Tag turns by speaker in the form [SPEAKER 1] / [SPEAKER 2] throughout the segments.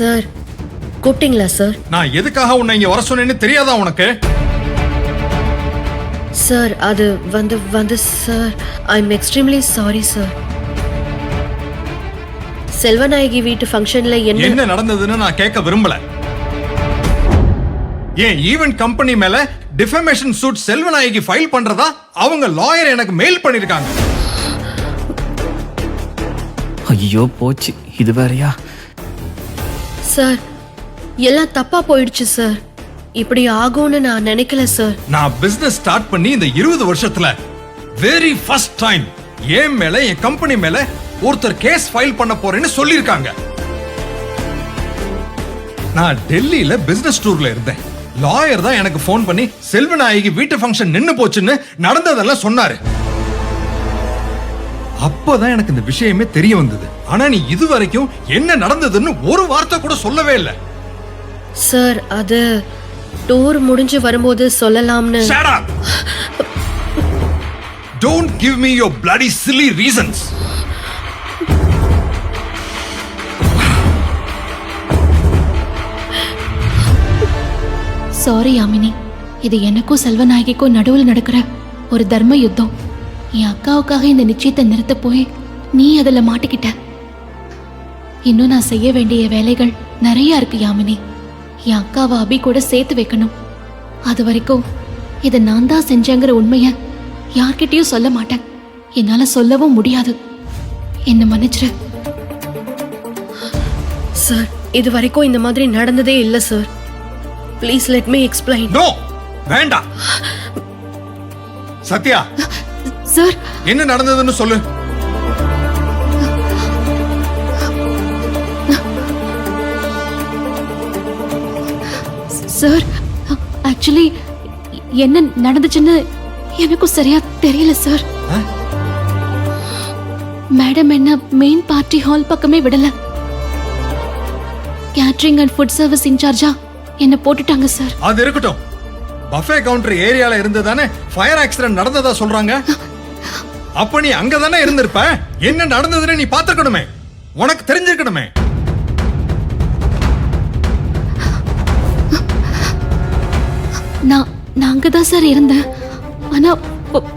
[SPEAKER 1] Sir கூப்பிட்டீங்களா sir?
[SPEAKER 2] நான் எதுக்காக உன்னை இங்க வர சொன்னேன்னு தெரியாதா உனக்கு?
[SPEAKER 1] சார் அது வந்து sir I am extremely sorry sir. Selvanayagi வீட்டு ஃபங்க்ஷன்ல
[SPEAKER 2] என்ன நடந்ததுன்னு நான் கேட்க விரும்பல. ஏன் ஈவென்ட் கம்பெனி மேல டிஃபமேஷன் சூட் செல்வநாயகி ஃபைல் பண்றதா அவங்க லாயர் எனக்கு மெயில் பண்ணிருக்காங்க.
[SPEAKER 3] ஐயோ போச்சு, இது வேறயா?
[SPEAKER 1] சார் எல்லாம் தப்பா போயிடுச்சு சார். இப்படி ஆகும்னு நான் நினைக்கல சார்.
[SPEAKER 2] நான் பிசினஸ் ஸ்டார்ட் பண்ணி இந்த 20 வருஷத்துல வெரி ஃபர்ஸ்ட் டைம் என் மேல என் கம்பெனி மேல ஒருத்தர் கேஸ் ஃபைல் பண்ண போறேன்னு சொல்லிருக்காங்க. நான் டெல்லியில பிசினஸ் டூர்ல இருந்தேன். லாயர் தான் எனக்கு போன் பண்ணி செல்வநாயகி வீட்டு ஃபங்க்ஷன் நின்னு போச்சுன்னு நடந்ததெல்லாம் சொன்னாரு. அப்பதான் எனக்கு இந்த விஷயமே தெரிய வந்தது. ஆனா நீ இதுவரைக்கும் என்ன நடந்ததுன்னு ஒரு வார்த்தை கூட சொல்லவே இல்லை.
[SPEAKER 1] சார் அது டூர் முடிஞ்சு வரும்போது சொல்லலாம்னு.
[SPEAKER 2] Shut up! Don't give me your bloody silly reasons.
[SPEAKER 4] Sorry Yamini, இது எனக்கும் செல்வநாயகிக்கும் நடுவில் நடக்கிற ஒரு தர்ம யுத்தம். என் அக்காவுக்காக இந்த நிச்சயத்தை நிறுத்த போய் நீ அதுல மாட்டிக்கிட்ட. இன்னும் நான் செய்ய வேண்டிய வேலைகள் நிறைய இருக்கு யாமினி. என் அக்காவை அபி கூட சேர்த்து வைக்கணும். அது வரைக்கும் இதை நான் தான் செஞ்சேங்கிற உண்மைய யார்கிட்டயும் சொல்ல மாட்டேன். என்னால சொல்லவும் முடியாது. என்ன மன்னிச்சிரு.
[SPEAKER 1] சார் இது வரைக்கும் இந்த மாதிரி நடந்ததே இல்ல sir. Please let me explain.
[SPEAKER 2] No, வேண்டாம். சத்யா,
[SPEAKER 4] சார்
[SPEAKER 2] என்ன நடந்ததுன்னு சொல்லு.
[SPEAKER 4] சார் ஆக்சுவலி என்ன நடந்துச்சுன்னு எனக்கும் சரியா தெரியல சார். மேடம் என்ன மெயின் பார்ட்டி ஹால் பக்கமே விடல. கேட்டரிங் அண்ட் ஃபுட் சர்வீஸ் இன்சார்ஜா என்ன போட்டுட்டாங்க சார்.
[SPEAKER 2] அது இருக்கட்டும். பஃபே கவுண்டர் ஏரியால இருந்ததானே ஃபயர் ஆக்சிடென்ட் நடந்ததா சொல்றாங்க. அப்ப நீ அங்க தானே இருந்திருப்ப. என்ன நடந்ததுன்னு நீ பாத்துக்கணுமே, உனக்கு தெரிஞ்சிருக்கணுமே.
[SPEAKER 4] நான் அங்கதான் சார் இருந்தேன். ஆனா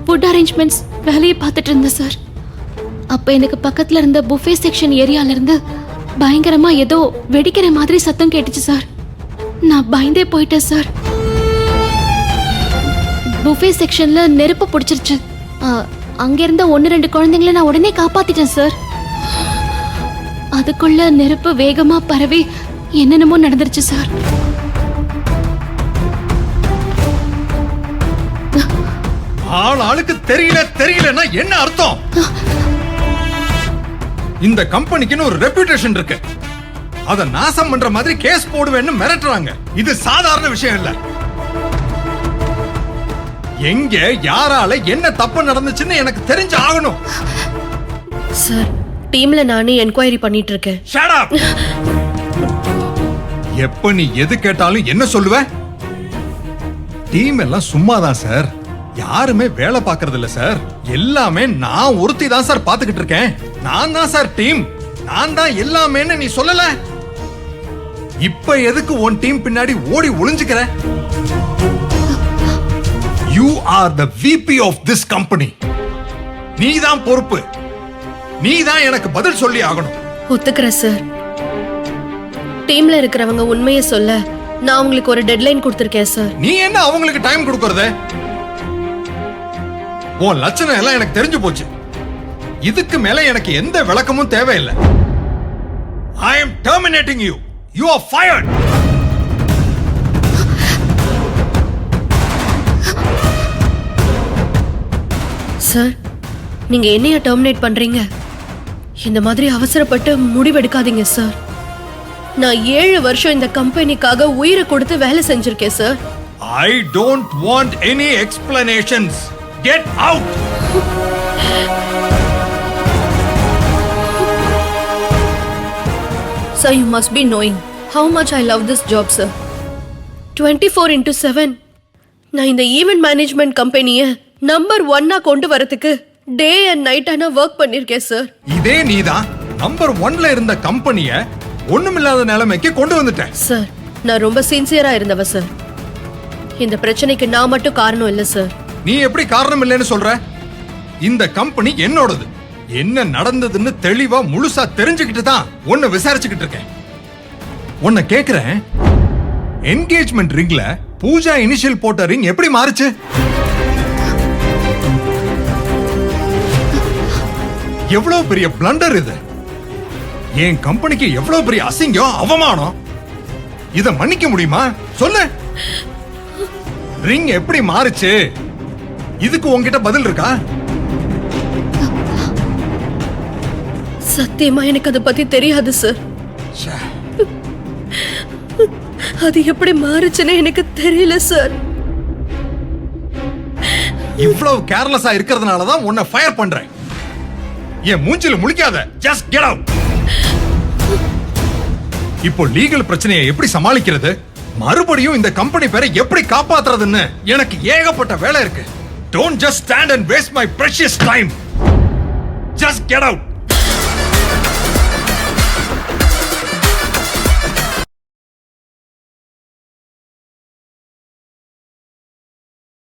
[SPEAKER 4] ஃபுட் அரேஞ்ச்மெண்ட்ஸ் வேலையை பார்த்துட்டு இருந்தேன் சார். அப்ப எனக்கு பக்கத்துல இருந்த புஃபே செக்ஷன் ஏரியால இருந்து பயங்கரமா ஏதோ வெடிக்கிற மாதிரி சத்தம் கேட்டுச்சு சார். நான் பயந்தே போயிட்டேன் சார். புஃபே செக்ஷன்ல நெருப்பு பிடிச்சிருச்சு. அங்க இருந்த 1-2 குழந்தைங்களை நான் உடனே காப்பாத்திட்டேன் சார். அதுக்குள்ள நெருப்பு வேகமா பரவி என்னென்னமோ நடந்துருச்சு சார்.
[SPEAKER 2] ஆளுக்கு தெரியலன்னா என்ன அர்த்தம்? இந்த கம்பெனிக்குன்னு ஒரு ரெப்யூட்டேஷன் இருக்கு. அத நாசம் பண்ற மாதிரி கேஸ் போடுவேன்னு மிரட்டுறாங்க. இது சாதாரண விஷயம் இல்ல. எங்க யாரால என்ன தப்பு நடந்துச்சுன்னு எனக்கு தெரிஞ்சு ஆகணும்.
[SPEAKER 1] சார் டீம்ல நானே என்கொயரி பண்ணிட்டு இருக்கேன்.
[SPEAKER 2] Shut up! எப்ப நீ எது கேட்டாலும் என்ன சொல்லுவ? டீம் எல்லாம் சும்மாதான் சார். யாருமே வேலை பார்க்கறது இல்ல சார். எல்லாமே நான் ஒருத்தி தான் சார் பாத்துக்கிட்டு இருக்கேன். நான் தான் சார் டீம். நான் தான் எல்லாமேன்னு நீ சொல்லல. இப்ப எதுக்கு உன் டீம் பின்னாடி ஓடி ஒளிஞ்சுக்கிற? You are the VP of this company. நீ தான் பொறுப்பு. நீ தான் எனக்கு பதில் சொல்லி ஆகணும்.
[SPEAKER 1] ஒத்துக்கிறேன் சார். டீம்ல இருக்கிறவங்க உண்மையை சொல்ல நான் உங்களுக்கு ஒரு டெட்லைன் கொடுத்திருக்கேன் சார்.
[SPEAKER 2] நீ என்ன அவங்களுக்கு டைம் கொடுக்கறது? உன் லட்சணம் எல்லாம் எனக்கு தெரிஞ்சு போச்சு. இதுக்கு மேல எனக்கு எந்த விளக்கமும் தேவையில்லை. I am terminating you. You are fired.
[SPEAKER 1] Sir நீங்க என்னைய டெர்மினேட் பண்றீங்க? இந்த மாதிரி அவசரப்பட்டு முடிவெடுக்காதீங்க சார். நான் 7 வருஷம் இந்த கம்பெனிக்காக உயிரை கொடுத்து வேலை செஞ்சிருக்கேன் sir.
[SPEAKER 2] I don't want any explanations. Get out.
[SPEAKER 1] Sir, you must be knowing how much I love this job, sir. 24/7 நான் இந்த ஈவென்ட் மேனேஜ்மெண்ட் கம்பெனியை நம்பர் 1 கொண்டு வரதுக்கு டே அண்ட் நைட் ஆன ஒர்க் பண்ணிருக்கேன் சார்.
[SPEAKER 2] இதே நீதான் நம்பர் 1ல இருந்த கம்பெனிய ஒண்ணுமில்லாத நிலைமைக்கு கொண்டு வந்துட்டேன்.
[SPEAKER 1] சார் நான் ரொம்ப சின்சியரா இருந்தவ சார். இந்த பிரச்சனைக்கு நான் மட்டும் காரணம் இல்ல சார்.
[SPEAKER 2] நீ எப்படி காரணம் இல்லைன்னு சொல்ற? இந்த கம்பெனி என்னோடது. என்ன நடந்ததுன்னு தெளிவா முழுசா தெரிஞ்சுக்கிட்டு தான் உன்னை விசாரிச்சுக்கிட்டு இருக்கேன். உன்னை கேக்குறேன், என்கேஜ்மெண்ட் ரிங்ல பூஜா இனிஷியல் போட்ட ரிங் எப்படி மாறுச்சு? எவ்வளவு பெரிய பிளண்டர் இது! என் கம்பெனிக்கு எவ்வளவு பெரிய அசிங்கம், அவமானம்! இத மன்னிக்க முடியுமா? சொல்லு. ரிங் எப்படி மாறுச்சு? இதுக்கு உன்கிட்ட பதில் இருக்கா?
[SPEAKER 1] சத்தியமா எனக்கு அதை பத்தி தெரியாது சார்.
[SPEAKER 2] ச்சே.
[SPEAKER 1] அது எப்படி மாறுச்சுன்னு எனக்கு தெரியல சார்.
[SPEAKER 2] இவ்வளவு கேர்லெஸ்ஸா இருக்கிறதுனால தான் உன்னை ஃபயர் பண்றேன். என் மூஞ்சில முழிக்காத. Just get out. இப்போ லீகல் பிரச்சனையை எப்படி சமாளிக்கிறது, மறுபடியும் இந்த கம்பெனி பேரை எப்படி காப்பாத்துறதுன்னு எனக்கு ஏகப்பட்ட வேலை இருக்கு. Don't just stand and waste my precious time. Just get out.